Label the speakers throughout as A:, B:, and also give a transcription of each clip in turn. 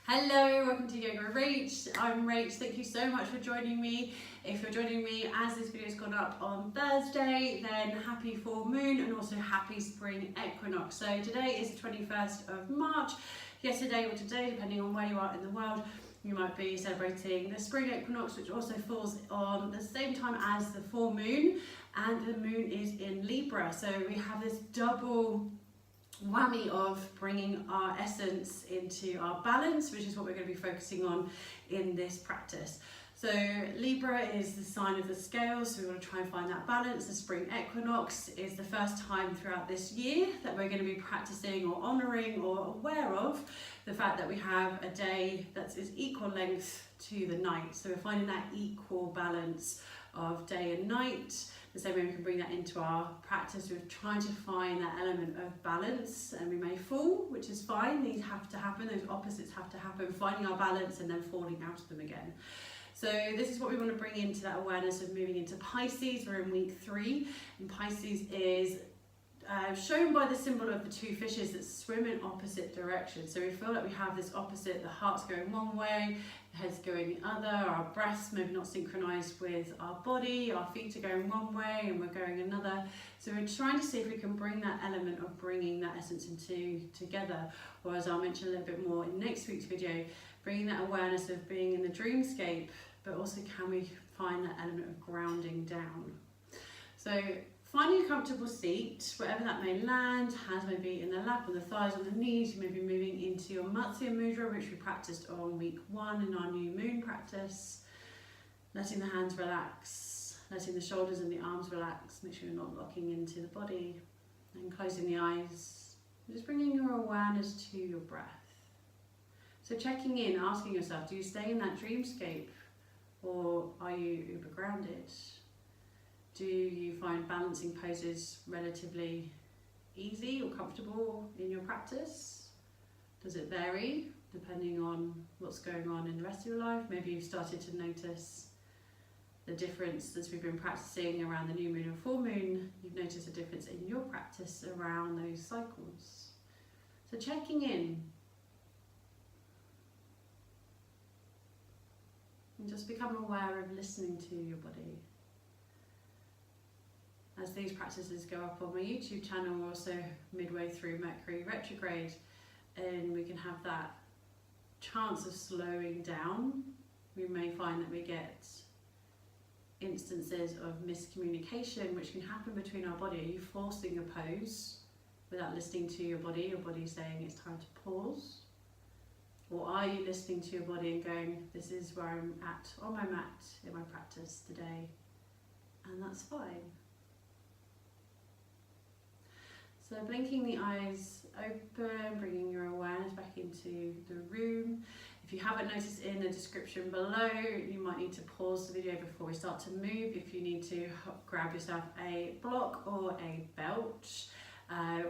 A: Hello, welcome to Yoga with Rach. I'm Rach. Thank you so much for joining me. If you're joining me as this video has gone up on Thursday, then happy full moon and also happy spring equinox. So today is the 21st of March. Yesterday or today, depending on where you are in the world, you might be celebrating the spring equinox, which also falls on the same time as the full moon, and the moon is in Libra. So we have this double whammy of bringing our essence into our balance, which is what we're going to be focusing on in this practice. So Libra is the sign of the scales, so we want to try and find that balance. The spring equinox is the first time throughout this year that we're going to be practicing or honouring or aware of the fact that we have a day that is equal length to the night. So we're finding that equal balance of day and night. The same way we can bring that into our practice. We're trying to find that element of balance, and we may fall, which is fine. These have to happen, those opposites have to happen, finding our balance and then falling out of them again. So this is what we want to bring into that awareness of moving into Pisces. We're in week 3, and Pisces is shown by the symbol of the two fishes that swim in opposite directions. So we feel like we have this opposite, the heart's going one way, the head's going the other, our breaths maybe not synchronized with our body, our feet are going one way and we're going another. So we're trying to see if we can bring that element of bringing that essence into together, or as I'll mention a little bit more in next week's video, bringing that awareness of being in the dreamscape, but also can we find that element of grounding down. So finding a comfortable seat, wherever that may land, hands may be in the lap, on the thighs, on the knees. You may be moving into your Matsya Mudra, which we practiced on week 1 in our new moon practice. Letting the hands relax, letting the shoulders and the arms relax. Make sure you're not locking into the body. And closing the eyes. Just bringing your awareness to your breath. So checking in, asking yourself, do you stay in that dreamscape or are you uber grounded? Do you find balancing poses relatively easy or comfortable in your practice? Does it vary depending on what's going on in the rest of your life? Maybe you've started to notice the difference as we've been practicing around the new moon and full moon. You've noticed a difference in your practice around those cycles. So checking in. And just become aware of listening to your body. As these practices go up on my YouTube channel, we're also midway through Mercury retrograde, and we can have that chance of slowing down. We may find that we get instances of miscommunication which can happen between our body. Are you forcing a pose without listening to your body saying it's time to pause? Or are you listening to your body and going, this is where I'm at on my mat in my practice today, and that's fine. So blinking the eyes open, bringing your awareness back into the room. If you haven't noticed in the description below, you might need to pause the video before we start to move. If you need to grab yourself a block or a belt,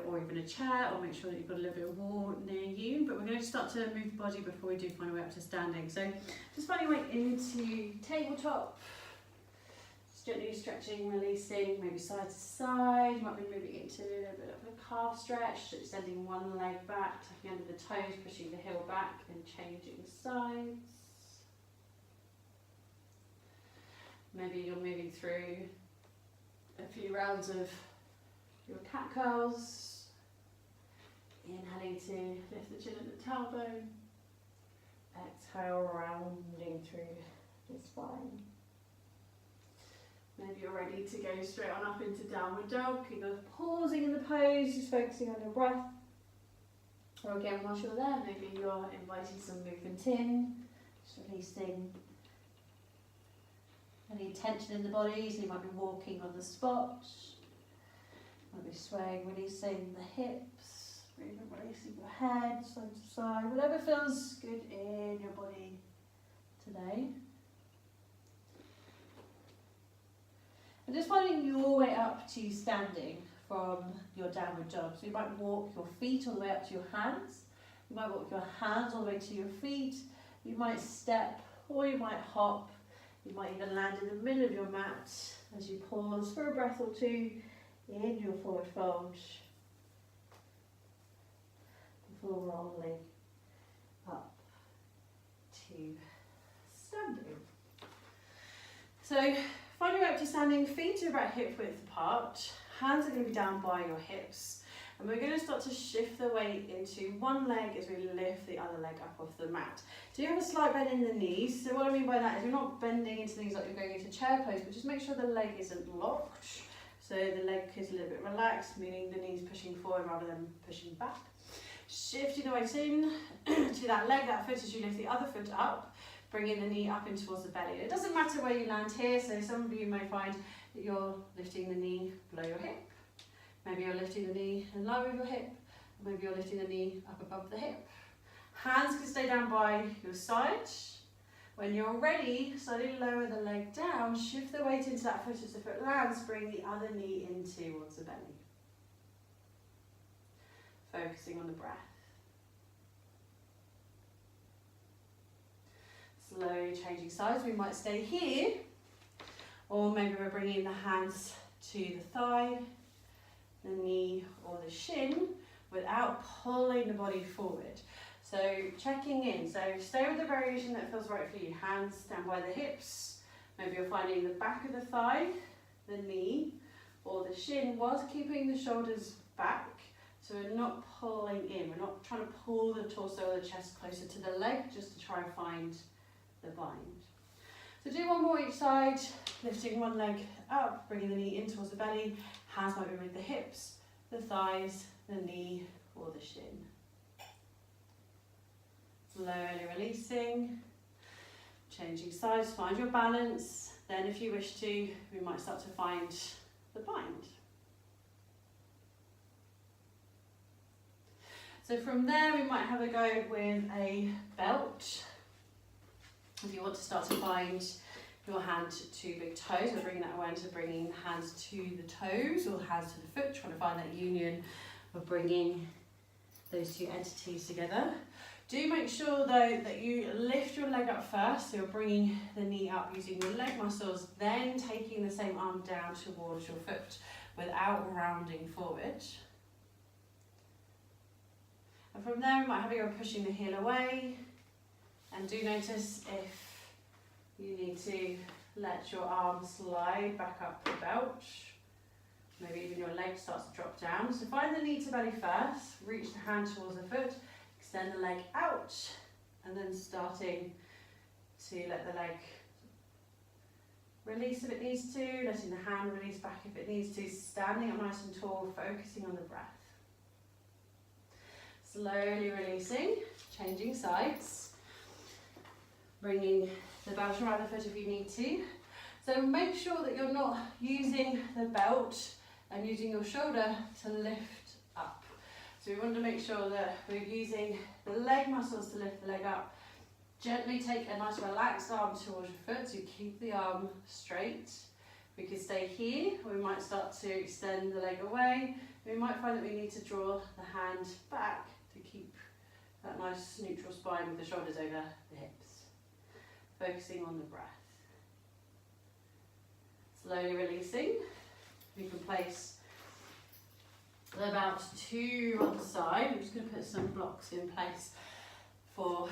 A: or even a chair, or make sure that you've got a little bit of wall near you. But we're going to start to move the body before we do find our way up to standing. So just find your way into tabletop. Gently stretching, releasing, maybe side to side. You might be moving into a little bit of a calf stretch, extending one leg back, tucking under the toes, pushing the heel back and changing sides. Maybe you're moving through a few rounds of your cat curls. Inhaling to lift the chin and the tailbone. Exhale, rounding through the spine. Maybe you're ready to go straight on up into downward dog. You're pausing in the pose, just focusing on your breath. Or again, whilst you're there, maybe you're inviting some movement in, just releasing any tension in the body. So you might be walking on the spot, might be swaying, releasing the hips, even releasing your head side to side, whatever feels good in your body today. And just finding your way up to standing from your downward dog. So you might walk your feet all the way up to your hands. You might walk your hands all the way to your feet. You might step or you might hop. You might even land in the middle of your mat as you pause for a breath or two in your forward fold before rolling up to standing. So find your way up to standing, feet are about hip width apart, hands are going to be down by your hips, and we're going to start to shift the weight into one leg as we lift the other leg up off the mat. Do you have a slight bend in the knees? So what I mean by that is you're not bending into things like you're going into chair pose, but just make sure the leg isn't locked. So the leg is a little bit relaxed, meaning the knees pushing forward rather than pushing back. Shifting the weight in to that leg, that foot as you lift the other foot up, bringing the knee up in towards the belly. It doesn't matter where you land here, so some of you may find that you're lifting the knee below your hip. Maybe you're lifting the knee in line with your hip, or maybe you're lifting the knee up above the hip. Hands can stay down by your side. When you're ready, slowly lower the leg down, shift the weight into that foot as the foot lands, bring the other knee in towards the belly. Focusing on the breath. Slowly changing sides, we might stay here, or maybe we're bringing the hands to the thigh, the knee or the shin without pulling the body forward. So checking in, so stay with the variation that feels right for you. Hands down by the hips, maybe you're finding the back of the thigh, the knee or the shin whilst keeping the shoulders back. So we're not pulling in, we're not trying to pull the torso or the chest closer to the leg just to try and find the bind. So do one more each side, lifting one leg up, bringing the knee in towards the belly, hands might be with the hips, the thighs, the knee or the shin. Slowly releasing, changing sides, find your balance. Then if you wish to, we might start to find the bind. So from there we might have a go with a belt. If you want to start to find your hand to big toes, we're bringing that awareness of bringing the hands to the toes or hands to the foot, trying to find that union of bringing those two entities together. Do make sure though that you lift your leg up first, so you're bringing the knee up using your leg muscles, then taking the same arm down towards your foot without rounding forward. And from there we might have you pushing the heel away, and do notice if you need to let your arm slide back up the belt. Maybe even your leg starts to drop down. So find the knee to belly first, reach the hand towards the foot, extend the leg out, and then starting to let the leg release if it needs to, letting the hand release back if it needs to, standing up nice and tall, focusing on the breath. Slowly releasing, changing sides, bringing the belt around the foot if you need to. So make sure that you're not using the belt and using your shoulder to lift up. So we want to make sure that we're using the leg muscles to lift the leg up. Gently take a nice relaxed arm towards your foot, so you keep the arm straight. We could stay here, or we might start to extend the leg away. We might find that we need to draw the hand back to keep that nice neutral spine with the shoulders over the hips. Focusing on the breath. Slowly releasing. We can place the belt to one side. I'm just going to put some blocks in place for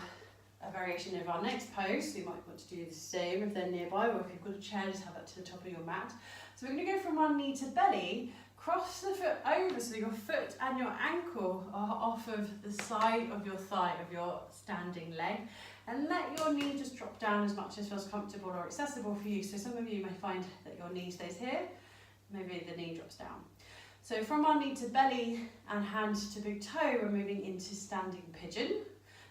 A: a variation of our next pose. So you might want to do the same if they're nearby, or if you've got a chair, just have that to the top of your mat. So we're going to go from one knee to belly, cross the foot over so your foot and your ankle are off of the side of your thigh of your standing leg, and let your knee just drop down as much as feels comfortable or accessible for you. So some of you may find that your knee stays here, maybe the knee drops down. So from our knee to belly and hand to big toe, we're moving into standing pigeon.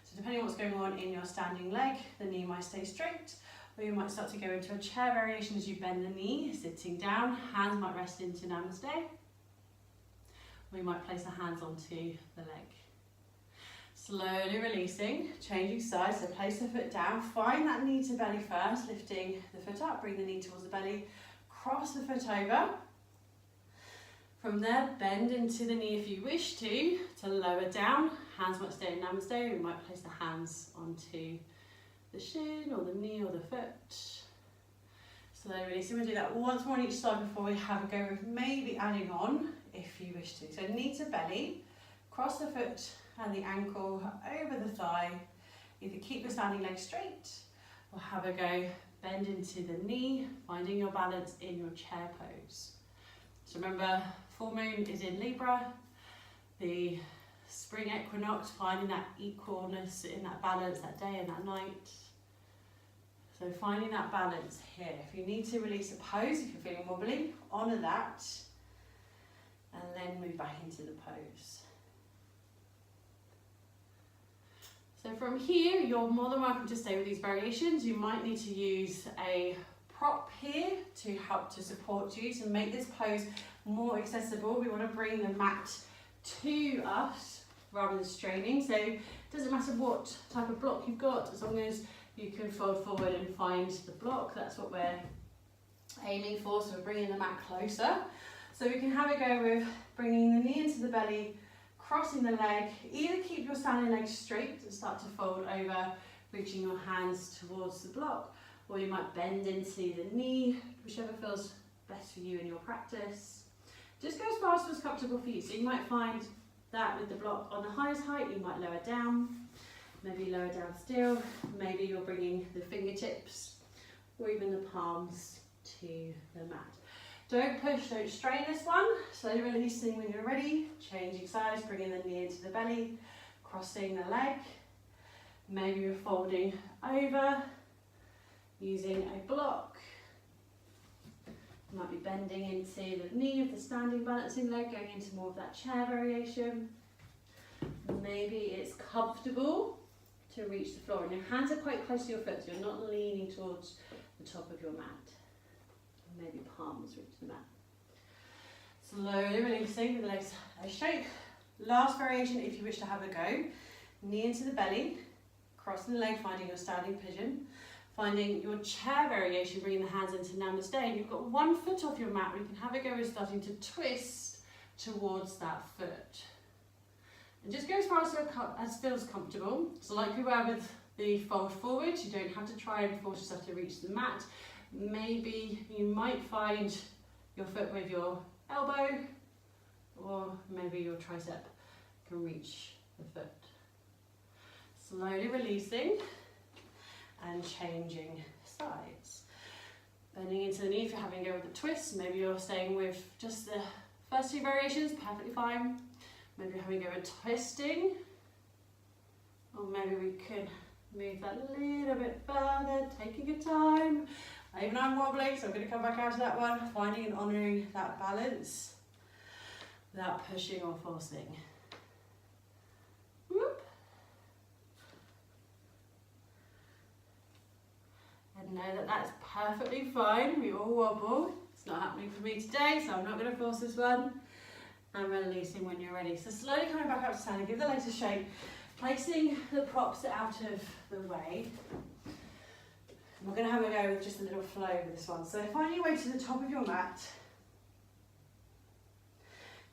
A: So depending on what's going on in your standing leg, the knee might stay straight, or you might start to go into a chair variation as you bend the knee, sitting down. Hands might rest into namaste. We might place the hands onto the leg. Slowly releasing, changing sides, so place the foot down, find that knee to belly first, lifting the foot up, bring the knee towards the belly, cross the foot over. From there, bend into the knee if you wish to lower down. Hands might stay in namaste, we might place the hands onto the shin or the knee or the foot. Slowly releasing, we'll do that once more on each side before we have a go with maybe adding on if you wish to. So knee to belly, cross the foot and the ankle over the thigh, Either keep your standing leg straight or have a go, bend into the knee, finding your balance in your chair pose. So remember, full moon is in Libra, the spring equinox, finding that equalness in that balance, that day and that night. So finding that balance here. If you need to release a pose, if you're feeling wobbly, honour that, and then move back into the pose. So from here, you're more than welcome to stay with these variations. You might need to use a prop here to help to support you, to make this pose more accessible. We want to bring the mat to us rather than straining. So it doesn't matter what type of block you've got, as long as you can fold forward and find the block. That's what we're aiming for, so we're bringing the mat closer. So we can have a go with bringing the knee into the belly, crossing the leg. Either keep your standing leg straight and start to fold over, reaching your hands towards the block, or you might bend into the knee, whichever feels best for you in your practice. Just go as far as feels comfortable for you. So you might find that with the block on the highest height, you might lower down, maybe lower down still, maybe you're bringing the fingertips or even the palms to the mat. Don't push, don't strain this one. Slowly releasing when you're ready, changing sides, bringing the knee into the belly, crossing the leg. Maybe you're folding over, using a block. You might be bending into the knee of the standing balancing leg, going into more of that chair variation. Maybe it's comfortable to reach the floor and your hands are quite close to your foot, so you're not leaning towards the top of your mat. Maybe palms reach the mat. Slowly releasing the legs straight. Last variation, if you wish to have a go, knee into the belly, crossing the leg, finding your standing pigeon, finding your chair variation, bringing the hands into namaste, and you've got one foot off your mat. We can have a go with starting to twist towards that foot. And just go as far as feels comfortable. So like we were with the fold forward, you don't have to try and force yourself to reach the mat. Maybe you might find your foot with your elbow, or maybe your tricep can reach the foot. Slowly releasing and changing sides. Bending into the knee if you're having a go with the twist. Maybe you're staying with just the first two variations, perfectly fine. Maybe you're having a go with twisting, or maybe we could move that a little bit further, taking your time. Even I'm wobbly, so I'm going to come back out of that one, finding and honouring that balance without pushing or forcing. Whoop. And know that that's perfectly fine. We all wobble. It's not happening for me today, so I'm not going to force this one. And releasing when you're ready. So slowly coming back up to standing, give the legs a shake, placing the props out of the way. And we're going to have a go with just a little flow with this one. So find your way to the top of your mat.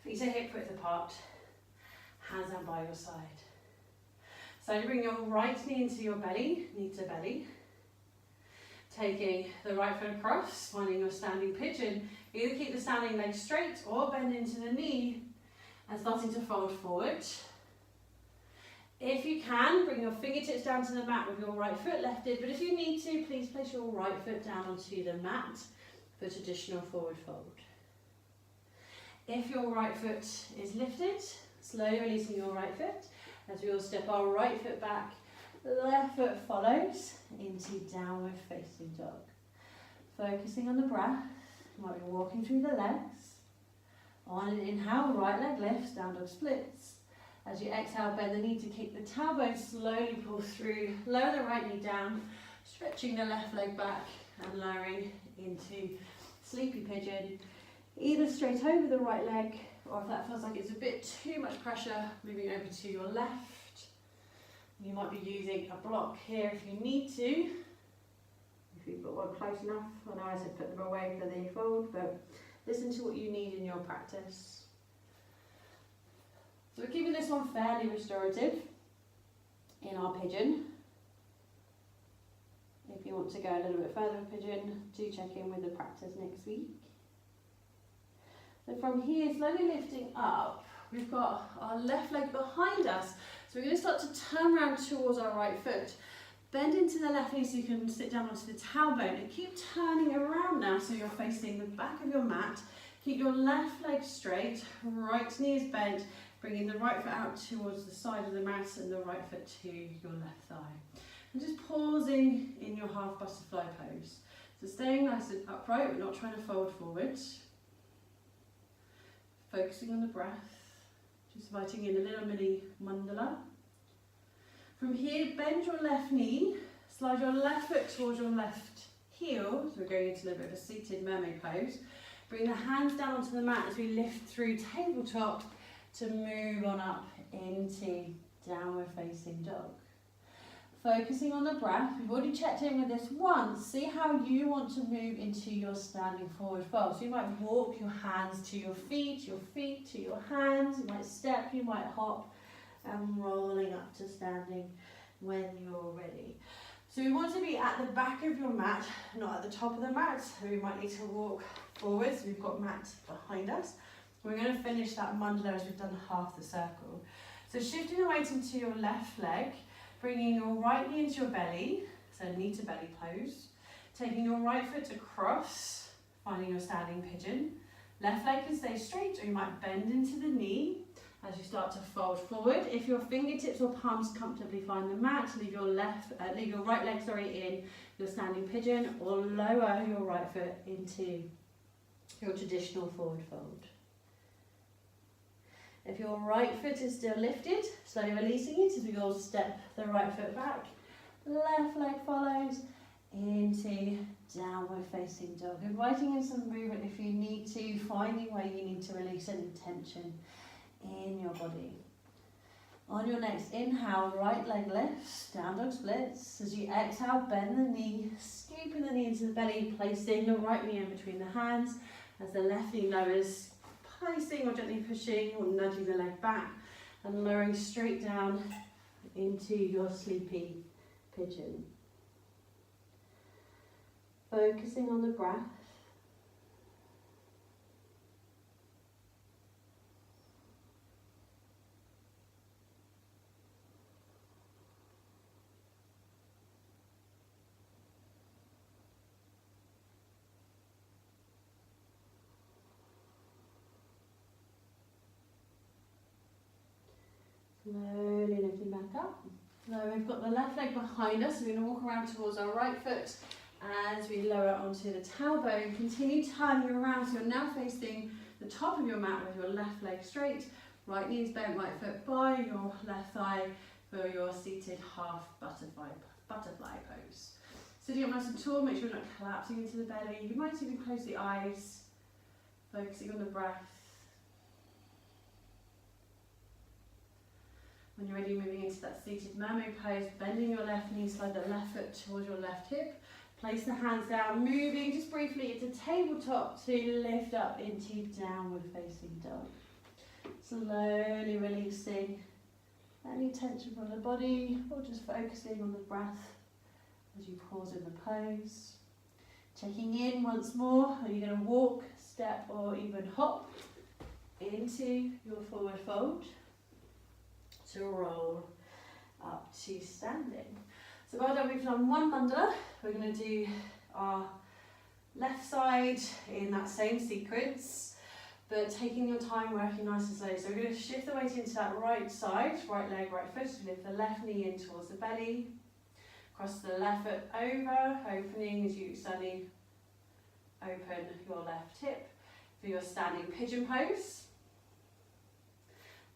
A: Feet are hip width apart, hands down by your side. So you bring your right knee into your belly, knee to belly. Taking the right foot across, finding your standing pigeon. Either keep the standing leg straight or bend into the knee and starting to fold forward. If you can, bring your fingertips down to the mat with your right foot lifted, but if you need to, please place your right foot down onto the mat for traditional forward fold. If your right foot is lifted, slowly releasing your right foot as we all step our right foot back. Left foot follows into downward facing dog. Focusing on the breath, you might be walking through the legs. On an inhale, right leg lifts, down dog splits. As you exhale, bend the knee to keep the tailbone, slowly pull through. Lower the right knee down, stretching the left leg back and lowering into sleepy pigeon. Either straight over the right leg, or if that feels like it's a bit too much pressure, moving over to your left. You might be using a block here if you need to. If you've got one close enough, otherwise I put them away for the fold, but listen to what you need in your practice. So we're keeping this one fairly restorative in our pigeon. If you want to go a little bit further with pigeon, do check in with the practice next week. So from here, slowly lifting up, we've got our left leg behind us. So we're going to start to turn around towards our right foot. Bend into the left knee so you can sit down onto the tailbone and keep turning around now so you're facing the back of your mat. Keep your left leg straight, right knee is bent, bringing the right foot out towards the side of the mat and the right foot to your left thigh. And just pausing in your half butterfly pose. So staying nice and upright, we're not trying to fold forward. Focusing on the breath, just inviting in a little mini mandala. From here, bend your left knee, slide your left foot towards your left heel, so we're going into a little bit of a seated mermaid pose. Bring the hands down onto the mat as we lift through tabletop to move on up into downward facing dog. Focusing on the breath, we've already checked in with this once. See how you want to move into your standing forward fold. So you might walk your hands to your feet to your hands, you might step, you might hop, and rolling up to standing when you're ready. So we want to be at the back of your mat, not at the top of the mat. So we might need to walk forwards. We've got mat behind us. We're going to finish that mandala as we've done half the circle. So shifting the weight into your left leg, bringing your right knee into your belly, so knee to belly pose. Taking your right foot across, finding your standing pigeon. Left leg can stay straight, or you might bend into the knee as you start to fold forward. If your fingertips or palms comfortably find the mat, leave your right leg in your standing pigeon, or lower your right foot into your traditional forward fold. If your right foot is still lifted, slowly releasing it as we all step the right foot back. Left leg follows into downward facing dog. Inviting in some movement if you need to, finding where you need to release any tension in your body. On your next inhale, right leg lifts, down dog splits. As you exhale, bend the knee, scooping the knee into the belly, placing the right knee in between the hands as the left knee lowers, placing or gently pushing or nudging the leg back and lowering straight down into your sleepy pigeon. Focusing on the breath. Slowly lifting back up. Now we've got the left leg behind us, so we're going to walk around towards our right foot as we lower onto the tailbone. Continue turning around, so you're now facing the top of your mat with your left leg straight, right knee is bent, right foot by your left thigh for your seated half butterfly pose. Sitting up nice and tall, make sure you're not collapsing into the belly. You might even close the eyes, focusing on the breath. When you're ready, moving into that seated mermaid pose, bending your left knee, slide the left foot towards your left hip. Place the hands down, moving just briefly into tabletop to lift up into downward facing dog. Slowly releasing any tension from the body, or just focusing on the breath as you pause in the pose. Checking in once more, are you going to walk, step, or even hop into your forward fold to roll up to standing. So well done, we've done one mandala. We're going to do our left side in that same sequence, but taking your time, working nice and slow. So we're going to shift the weight into that right side, right leg, right foot. So lift the left knee in towards the belly. Cross the left foot over, opening as you slowly open your left hip for your standing pigeon pose.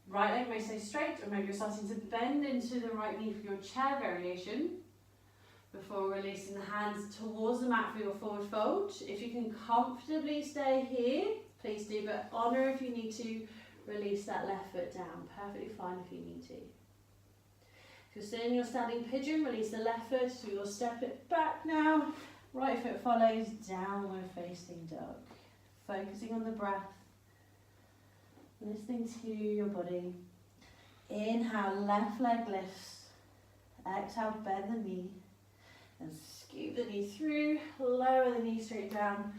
A: Right leg may stay straight, or maybe you're starting to bend into the right knee for your chair variation before releasing the hands towards the mat for your forward fold. If you can comfortably stay here, please do, but honour if you need to release that left foot down. Perfectly fine if you need to. If you're still in your standing pigeon, release the left foot, so you'll step it back now. Right foot follows, downward facing dog. Focusing on the breath. Listening to your body. Inhale, left leg lifts. Exhale, bend the knee. And scoop the knee through. Lower the knee straight down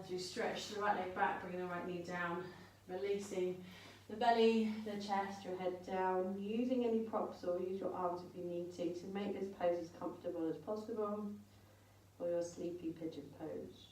A: as you stretch the right leg back, bringing the right knee down. Releasing the belly, the chest, your head down, using any props or use your arms if you need to make this pose as comfortable as possible for your sleepy pigeon pose.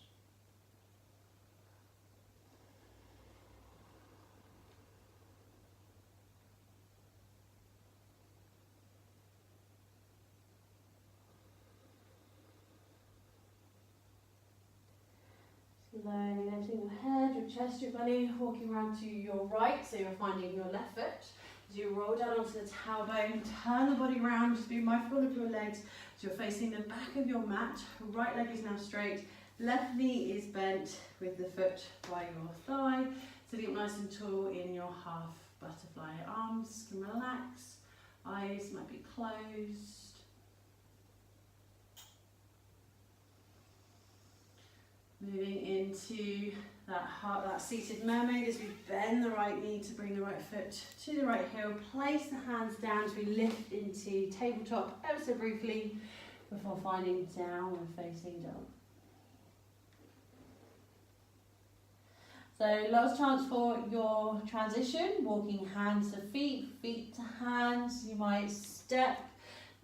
A: Slowly lifting your head, your chest, your belly, walking around to your right, so you're finding your left foot. As you roll down onto the tailbone, turn the body around, just be mindful of your legs. So you're facing the back of your mat, right leg is now straight, left knee is bent with the foot by your thigh, sitting up nice and tall in your half butterfly. Arms can relax, eyes might be closed. Moving into that seated mermaid as we bend the right knee to bring the right foot to the right heel. Place the hands down as we lift into tabletop ever so briefly before finding downward facing dog. So last chance for your transition, walking hands to feet, feet to hands. You might step,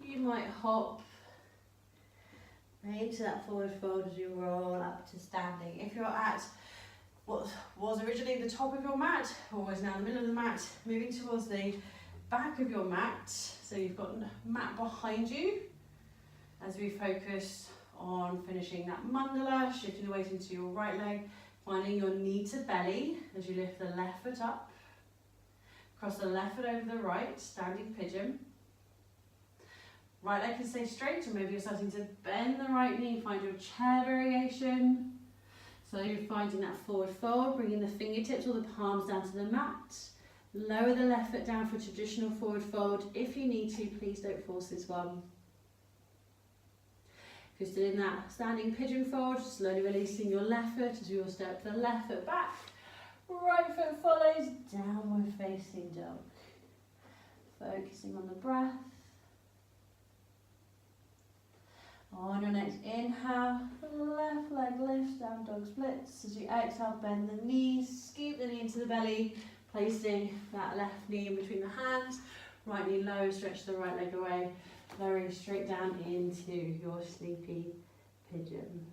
A: you might hop into that forward fold as you roll up to standing. If you're at what was originally the top of your mat, or is now the middle of the mat, moving towards the back of your mat, so you've got mat behind you, as we focus on finishing that mandala, shifting the weight into your right leg, finding your knee to belly as you lift the left foot up, cross the left foot over the right, standing pigeon. Right leg can stay straight, or maybe you're starting to bend the right knee, find your chair variation. So you're finding that forward fold, bringing the fingertips or the palms down to the mat. Lower the left foot down for traditional forward fold. If you need to, please don't force this one. If you're still in that standing pigeon fold, slowly releasing your left foot as you all step the left foot back. Right foot follows, downward facing dog. Focusing on the breath. On your next inhale, left leg lifts, down dog splits. As you exhale, bend the knees, scoop the knee into the belly, placing that left knee in between the hands. Right knee low, stretch the right leg away, lowering straight down into your sleepy pigeon.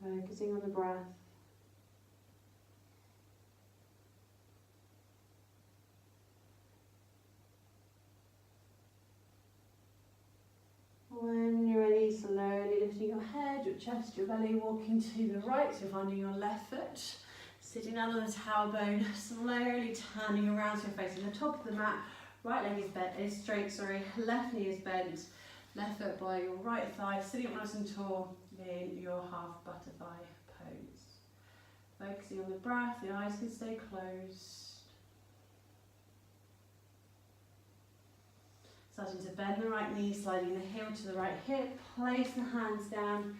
A: Focusing on the breath. When you're ready, slowly lifting your head, your chest, your belly, walking to the right, so finding your left foot, sitting down on the tailbone, slowly turning around so you're facing the top of the mat, right leg is straight, left knee is bent, left foot by your right thigh, sitting up nice and tall in your half butterfly pose. Focusing on the breath, the eyes can stay closed. Starting to bend the right knee, sliding the heel to the right hip, place the hands down,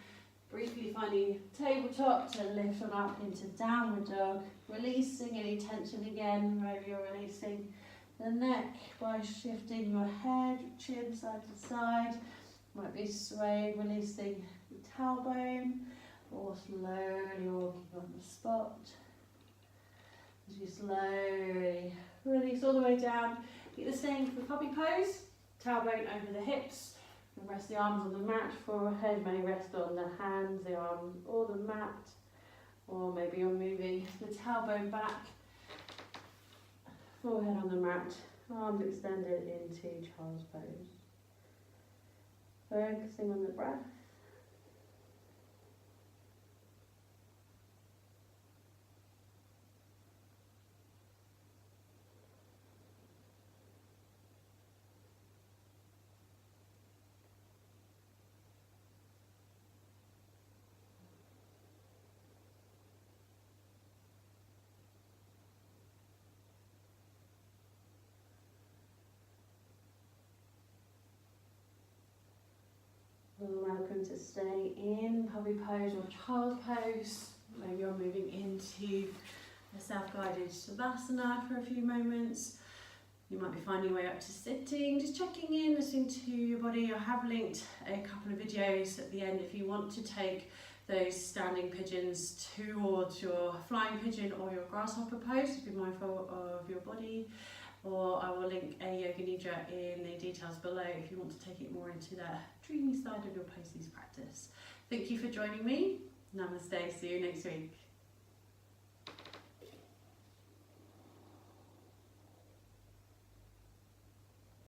A: briefly finding tabletop to lift on up into downward dog, releasing any tension again, maybe you're releasing the neck by shifting your head, chin side to side, might be swaying, releasing the tailbone, or slowly walking on the spot. As you slowly release all the way down, keep the same for puppy pose. Tailbone over the hips, and rest the arms on the mat, forehead may rest on the hands, the arms or the mat, or maybe you're moving the tailbone back, forehead on the mat, arms extended into child's pose. Focusing on the breath. Welcome to stay in puppy pose or child pose. Maybe you're moving into a self-guided Savasana for a few moments. You might be finding your way up to sitting, just checking in, listening to your body. I have linked a couple of videos at the end if you want to take those standing pigeons towards your flying pigeon or your grasshopper pose. Be mindful of your body. Or I will link a yoga nidra in the details below if you want to take it more into the dreamy side of your Pisces practice. Thank you for joining me. Namaste. See you next week.